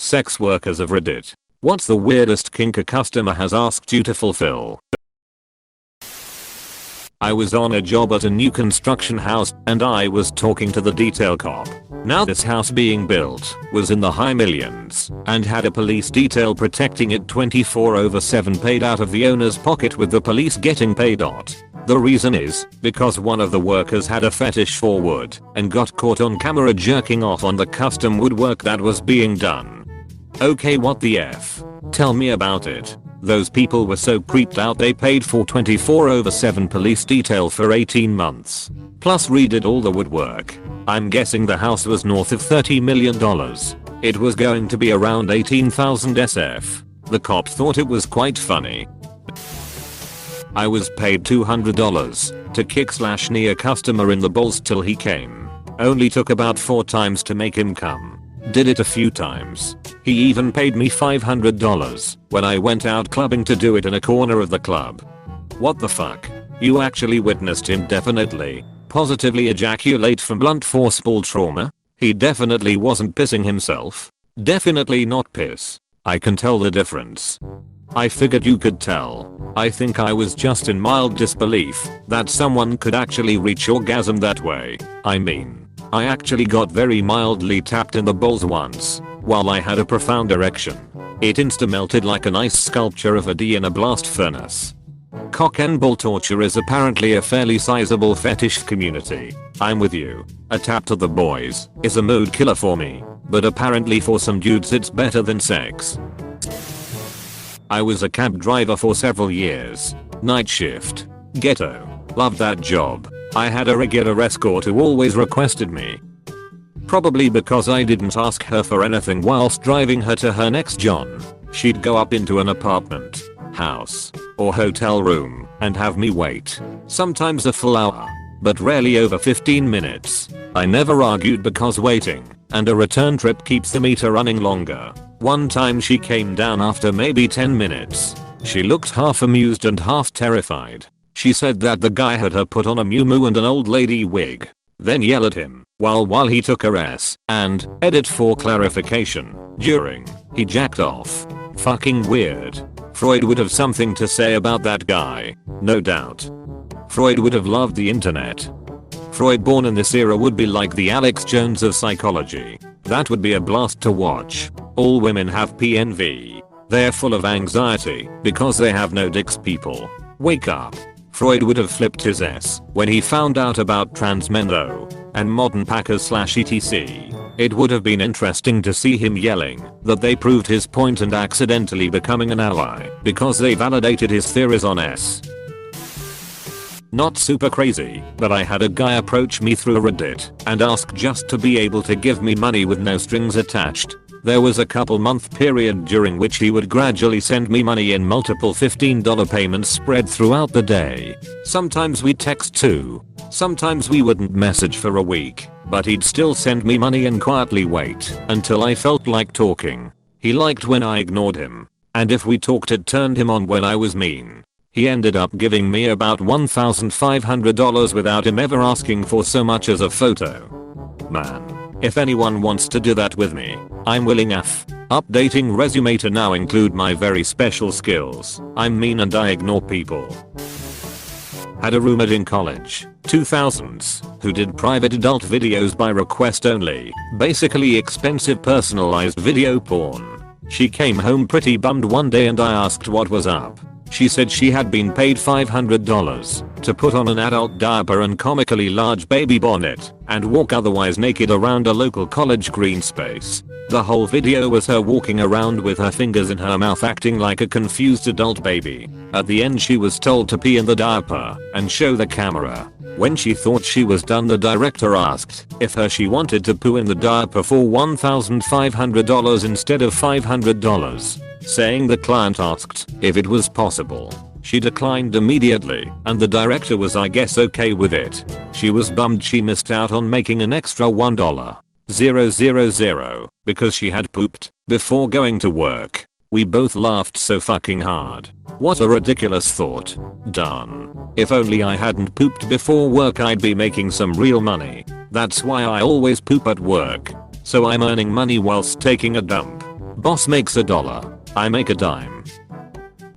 Sex workers of Reddit. What's the weirdest kink a customer has asked you to fulfill? I was on a job at a new construction house and I was talking to the detail cop. Now this house being built was in the high millions and had a police detail protecting it 24/7 paid out of the owner's pocket with the police getting paid out. The reason is because one of the workers had a fetish for wood and got caught on camera jerking off on the custom woodwork that was being done. Okay, what the F? Tell me about it. Those people were so creeped out they paid for 24/7 police detail for 18 months. Plus redid all the woodwork. I'm guessing the house was north of $30 million. It was going to be around 18,000 SF. The cop thought it was quite funny. I was paid $200 to kick/knee a customer in the balls till he came. Only took about 4 times to make him come. Did it a few times. He even paid me $500 when I went out clubbing to do it in a corner of the club. What the fuck? You actually witnessed him definitely positively ejaculate from blunt forceful trauma? He definitely wasn't pissing himself. Definitely not piss. I can tell the difference. I figured you could tell. I think I was just in mild disbelief that someone could actually reach orgasm that way. I mean, I actually got very mildly tapped in the balls once while I had a profound erection. It insta-melted like an ice sculpture of a D in a blast furnace. Cock and ball torture is apparently a fairly sizable fetish community. I'm with you. A tap to the boys is a mood killer for me, but apparently for some dudes it's better than sex. I was a cab driver for several years. Night shift. Ghetto. Loved that job. I had a regular escort who always requested me. Probably because I didn't ask her for anything whilst driving her to her next John. She'd go up into an apartment, house, or hotel room and have me wait. Sometimes a full hour, but rarely over 15 minutes. I never argued because waiting and a return trip keeps the meter running longer. One time she came down after maybe 10 minutes. She looked half amused and half terrified. She said that the guy had her put on a muumuu and an old lady wig. Then yell at him while he took her ass and edit for clarification during he jacked off. Fucking weird. Freud would have something to say about that guy. No doubt. Freud would have loved the internet. Freud born in this era would be like the Alex Jones of psychology. That would be a blast to watch. All women have PNV. They're full of anxiety because they have no dicks. People, wake up. Freud would have flipped his ass when he found out about trans men though, and modern packers/etc. It would have been interesting to see him yelling that they proved his point and accidentally becoming an ally because they validated his theories on S. Not super crazy, but I had a guy approach me through Reddit and ask just to be able to give me money with no strings attached. There was a couple month period during which he would gradually send me money in multiple $15 payments spread throughout the day. Sometimes we'd text too. Sometimes we wouldn't message for a week, but he'd still send me money and quietly wait until I felt like talking. He liked when I ignored him, and if we talked it turned him on when I was mean. He ended up giving me about $1,500 without him ever asking for so much as a photo. Man. If anyone wants to do that with me, I'm willing. Updating resume to now include my very special skills. I'm mean and I ignore people. Had a roommate in college, 2000s, who did private adult videos by request only, basically expensive personalized video porn. She came home pretty bummed one day and I asked what was up. She said she had been paid $500 to put on an adult diaper and comically large baby bonnet and walk otherwise naked around a local college green space. The whole video was her walking around with her fingers in her mouth acting like a confused adult baby. At the end she was told to pee in the diaper and show the camera. When she thought she was done, the director asked if she wanted to poo in the diaper for $1,500 instead of $500. Saying the client asked if it was possible. She declined immediately and the director was I guess okay with it. She was bummed she missed out on making an extra $1,000 because she had pooped before going to work. We both laughed so fucking hard. What a ridiculous thought. Done. If only I hadn't pooped before work I'd be making some real money. That's why I always poop at work. So I'm earning money whilst taking a dump. boss makes $1, I make a dime.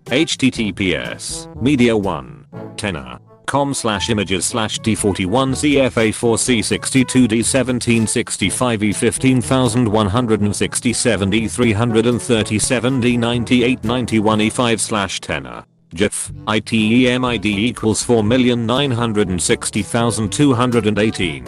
https media1.tenor.com/images/d41c-f-a4c62d1765e15037d9891e5/tenor. GIF ITEMID equals 4,960,218.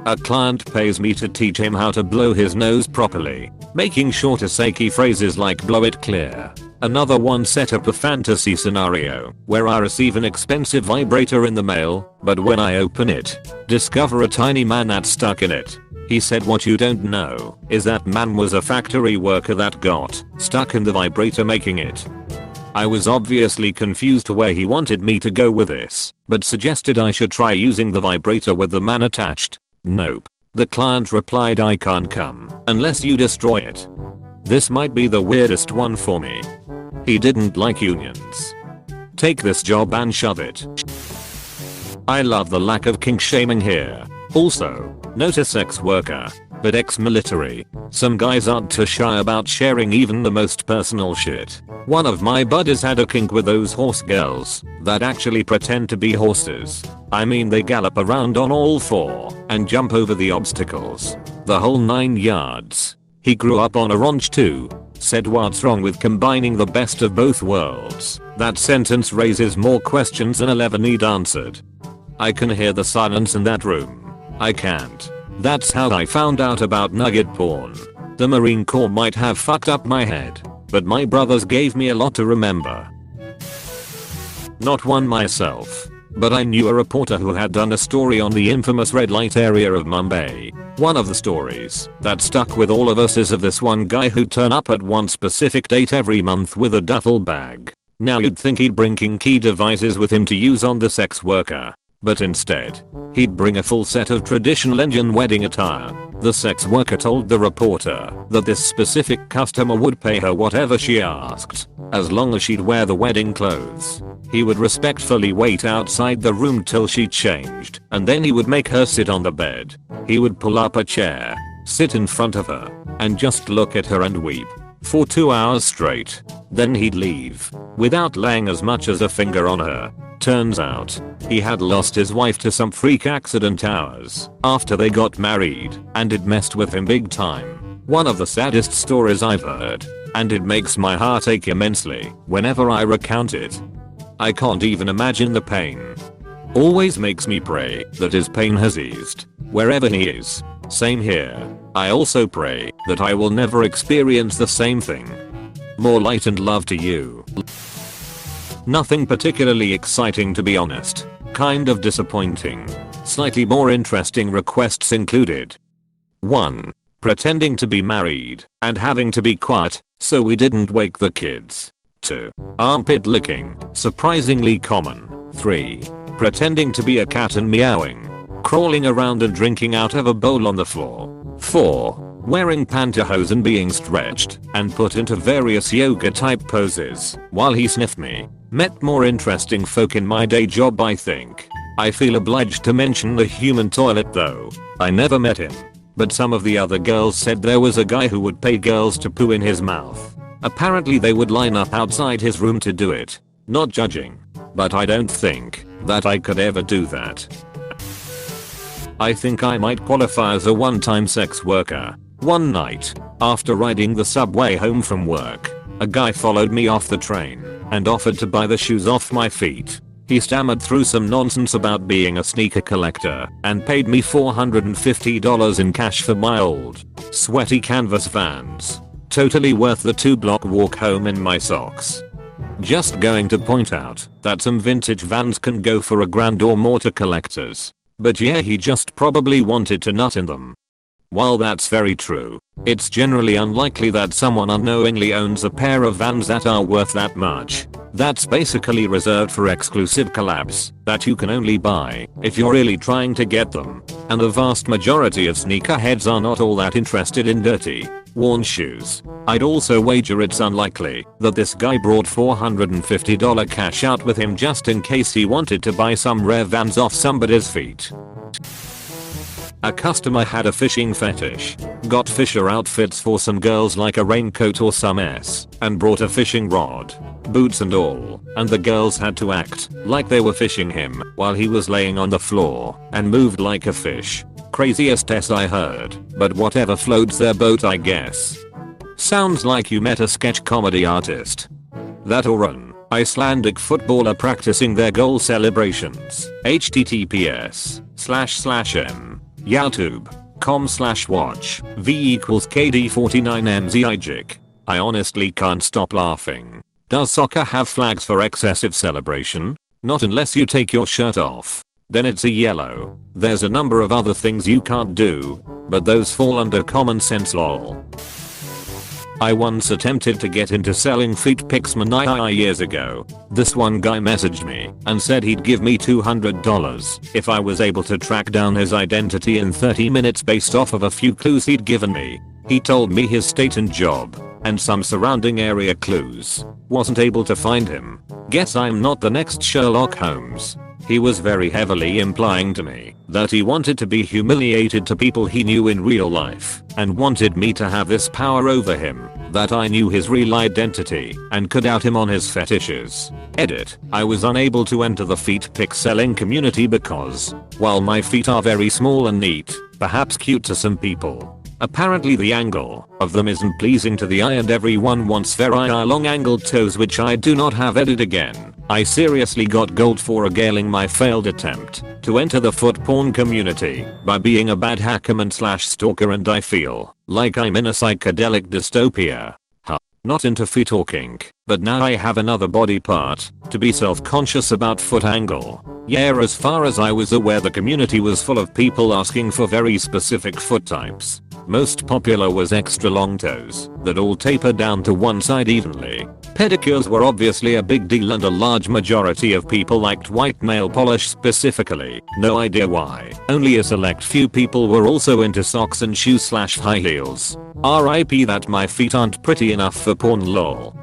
A client pays me to teach him how to blow his nose properly, making short Asaki phrases like blow it clear. Another one set up a fantasy scenario where I receive an expensive vibrator in the mail, but when I open it, discover a tiny man that's stuck in it. He said what you don't know is that man was a factory worker that got stuck in the vibrator making it. I was obviously confused where he wanted me to go with this, but suggested I should try using the vibrator with the man attached. Nope. The client replied I can't come unless you destroy it. This might be the weirdest one for me. He didn't like unions. Take this job and shove it. I love the lack of kink shaming here. Also, not a sex worker, but ex-military. Some guys aren't too shy about sharing even the most personal shit. One of my buddies had a kink with those horse girls that actually pretend to be horses. I mean they gallop around on all four and jump over the obstacles. The whole 9 yards. He grew up on a ranch too. Said what's wrong with combining the best of both worlds? That sentence raises more questions than 11 need answered. I can hear the silence in that room. I can't. That's how I found out about nugget porn. The Marine Corps might have fucked up my head, but my brothers gave me a lot to remember. Not one myself, but I knew a reporter who had done a story on the infamous red light area of Mumbai. One of the stories that stuck with all of us is of this one guy who'd turn up at one specific date every month with a duffel bag. Now you'd think he'd bring kinky devices with him to use on the sex worker. But instead, he'd bring a full set of traditional Indian wedding attire. The sex worker told the reporter that this specific customer would pay her whatever she asked, as long as she'd wear the wedding clothes. He would respectfully wait outside the room till she changed, and then he would make her sit on the bed. He would pull up a chair, sit in front of her, and just look at her and weep. For 2 hours straight. Then he'd leave, without laying as much as a finger on her. Turns out, he had lost his wife to some freak accident hours after they got married, and it messed with him big time. One of the saddest stories I've heard, and it makes my heart ache immensely whenever I recount it. I can't even imagine the pain. Always makes me pray that his pain has eased, wherever he is. Same here. I also pray that I will never experience the same thing. More light and love to you. Nothing particularly exciting to be honest. Kind of disappointing. Slightly more interesting requests included. 1. Pretending to be married and having to be quiet so we didn't wake the kids. 2. Armpit licking. Surprisingly common. 3. Pretending to be a cat and meowing. Crawling around and drinking out of a bowl on the floor. 4. Wearing pantyhose and being stretched and put into various yoga type poses while he sniffed me. Met more interesting folk in my day job I think. I feel obliged to mention the human toilet though. I never met him, but some of the other girls said there was a guy who would pay girls to poo in his mouth. Apparently they would line up outside his room to do it. Not judging, but I don't think that I could ever do that. I think I might qualify as a one-time sex worker. One night, after riding the subway home from work, a guy followed me off the train and offered to buy the shoes off my feet. He stammered through some nonsense about being a sneaker collector and paid me $450 in cash for my old, sweaty canvas Vans. Totally worth the 2-block walk home in my socks. Just going to point out that some vintage Vans can go for $1,000 or more to collectors. But yeah, he just probably wanted to nut in them. While that's very true, it's generally unlikely that someone unknowingly owns a pair of Vans that are worth that much. That's basically reserved for exclusive collabs that you can only buy if you're really trying to get them. And the vast majority of sneakerheads are not all that interested in dirty, worn shoes. I'd also wager it's unlikely that this guy brought $450 cash out with him just in case he wanted to buy some rare Vans off somebody's feet. A customer had a fishing fetish. Got fisher outfits for some girls like a raincoat or some S, and brought a fishing rod, boots and all, and the girls had to act like they were fishing him while he was laying on the floor and moved like a fish. Craziest S I heard, but whatever floats their boat I guess. Sounds like you met a sketch comedy artist. That or an Icelandic footballer practicing their goal celebrations. https://m youtube.com/watch v=kd49mzijik. I honestly can't stop laughing. Does soccer have flags for excessive celebration? Not unless you take your shirt off. Then it's a yellow. There's a number of other things you can't do, but those fall under common sense lol. I once attempted to get into selling feet pics years ago. This one guy messaged me and said he'd give me $200 if I was able to track down his identity in 30 minutes based off of a few clues he'd given me. He told me his state and job, and some surrounding area clues. Wasn't able to find him. Guess I'm not the next Sherlock Holmes. He was very heavily implying to me that he wanted to be humiliated to people he knew in real life and wanted me to have this power over him that I knew his real identity and could out him on his fetishes. Edit. I was unable to enter the feet pic selling community because, while my feet are very small and neat, perhaps cute to some people, apparently the angle of them isn't pleasing to the eye and everyone wants very long angled toes, which I do not have. Edit again. I seriously got gold for regaling my failed attempt to enter the foot porn community by being a bad hackerman/stalker, and I feel like I'm in a psychedelic dystopia. Not into feet or kink, but now I have another body part to be self-conscious about foot angle. Yeah, as far as I was aware the community was full of people asking for very specific foot types. Most popular was extra long toes that all taper down to one side evenly. Pedicures were obviously a big deal and a large majority of people liked white nail polish specifically. No idea why. Only a select few people were also into socks and shoes/high heels. RIP that my feet aren't pretty enough for porn lol.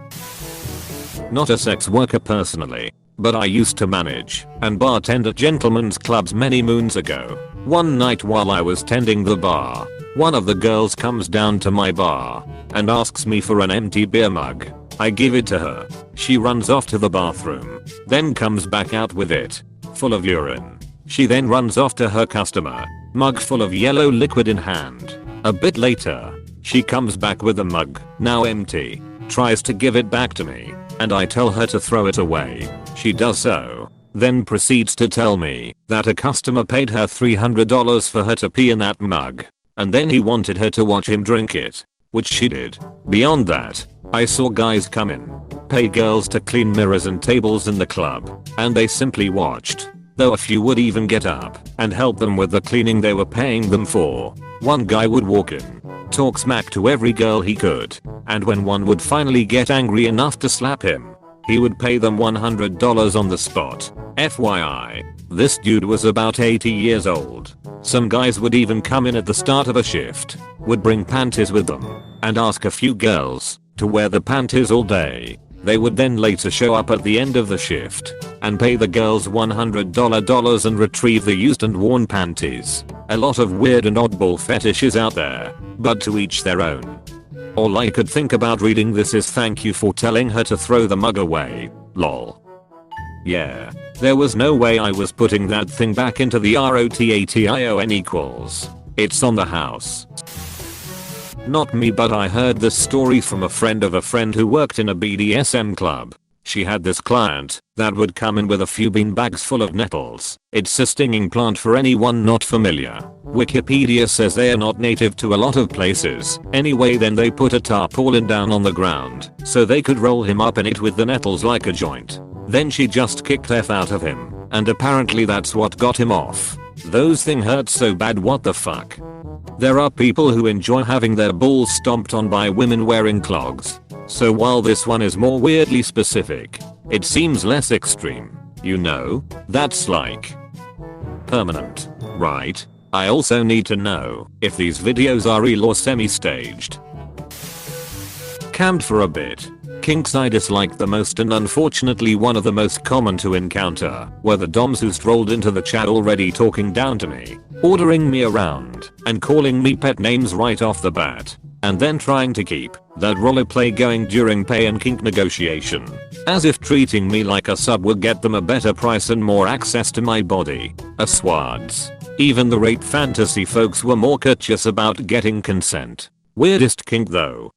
Not a sex worker personally, but I used to manage and bartend at gentlemen's clubs many moons ago. One night while I was tending the bar, one of the girls comes down to my bar and asks me for an empty beer mug. I give it to her. She runs off to the bathroom, then comes back out with it, full of urine. She then runs off to her customer, mug full of yellow liquid in hand. A bit later, she comes back with the mug, now empty, tries to give it back to me, and I tell her to throw it away. She does so, then proceeds to tell me that a customer paid her $300 for her to pee in that mug, and then he wanted her to watch him drink it, which she did. Beyond that, I saw guys come in, pay girls to clean mirrors and tables in the club, and they simply watched, though a few would even get up and help them with the cleaning they were paying them for. One guy would walk in, talk smack to every girl he could, and when one would finally get angry enough to slap him, he would pay them $100 on the spot. FYI, this dude was about 80 years old. Some guys would even come in at the start of a shift, would bring panties with them, and ask a few girls to wear the panties all day. They would then later show up at the end of the shift and pay the girls $100 and retrieve the used and worn panties. A lot of weird and oddball fetishes out there, but to each their own. All I could think about reading this is thank you for telling her to throw the mug away, lol. Yeah, there was no way I was putting that thing back into the ROTATION=. It's on the house. Not me, but I heard this story from a friend of a friend who worked in a BDSM club. She had this client that would come in with a few bean bags full of nettles. It's a stinging plant for anyone not familiar. Wikipedia says they are not native to a lot of places. Anyway, then they put a tarpaulin down on the ground so they could roll him up in it with the nettles like a joint. Then she just kicked F out of him, and apparently that's what got him off. Those things hurt so bad, what the fuck. There are people who enjoy having their balls stomped on by women wearing clogs. So while this one is more weirdly specific, it seems less extreme. You know, that's like permanent, right? I also need to know if these videos are real or semi-staged. Camped for a bit. Kinks I dislike the most, and unfortunately one of the most common to encounter, were the doms who strolled into the chat already talking down to me, ordering me around and calling me pet names right off the bat, and then trying to keep that roleplay going during pay and kink negotiation, as if treating me like a sub would get them a better price and more access to my body. Swads. Even the rape fantasy folks were more courteous about getting consent. Weirdest kink though.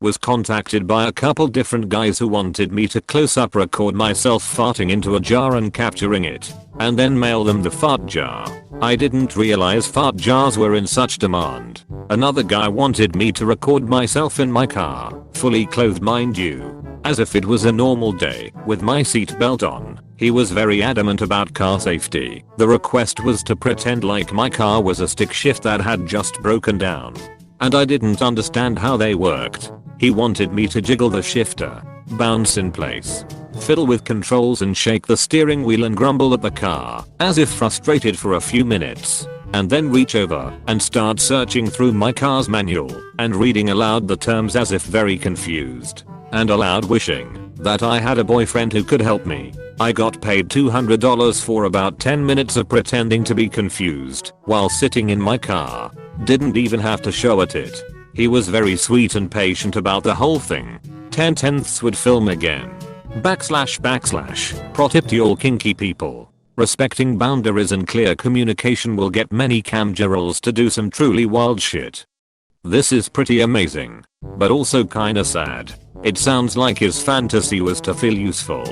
Was contacted by a couple different guys who wanted me to close up record myself farting into a jar and capturing it, and then mail them the fart jar. I didn't realize fart jars were in such demand. Another guy wanted me to record myself in my car, fully clothed mind you, as if it was a normal day, with my seatbelt on. He was very adamant about car safety. The request was to pretend like my car was a stick shift that had just broken down, and I didn't understand how they worked. He wanted me to jiggle the shifter, bounce in place, fiddle with controls and shake the steering wheel and grumble at the car, as if frustrated for a few minutes, and then reach over and start searching through my car's manual and reading aloud the terms as if very confused, and aloud wishing that I had a boyfriend who could help me. I got paid $200 for about 10 minutes of pretending to be confused while sitting in my car. Didn't even have to show it. He was very sweet and patient about the whole thing. 10/10ths would film again. // Pro tip to all kinky people. Respecting boundaries and clear communication will get many camgirls to do some truly wild shit. This is pretty amazing, but also kinda sad. It sounds like his fantasy was to feel useful.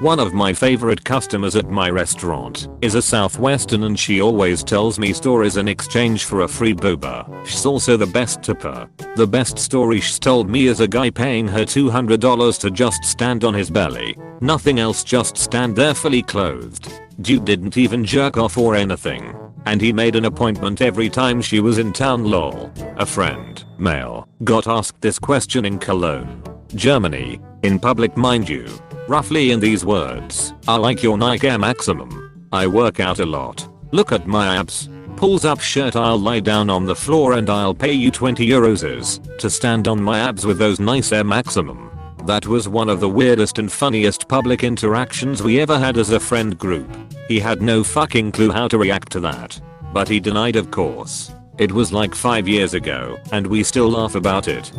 One of my favorite customers at my restaurant is a Southwestern, and she always tells me stories in exchange for a free boba. She's also the best tipper. The best story she's told me is a guy paying her $200 to just stand on his belly. Nothing else, just stand there fully clothed. Dude didn't even jerk off or anything. And he made an appointment every time she was in town lol. A friend, male, got asked this question in Cologne, Germany, in public mind you. Roughly in these words: I like your Nike Air Maximum. I work out a lot. Look at my abs. Pulls up shirt, I'll lie down on the floor and I'll pay you 20 euros to stand on my abs with those nice Air Maximum. That was one of the weirdest and funniest public interactions we ever had as a friend group. He had no fucking clue how to react to that. But he denied, of course. It was like 5 years ago and we still laugh about it.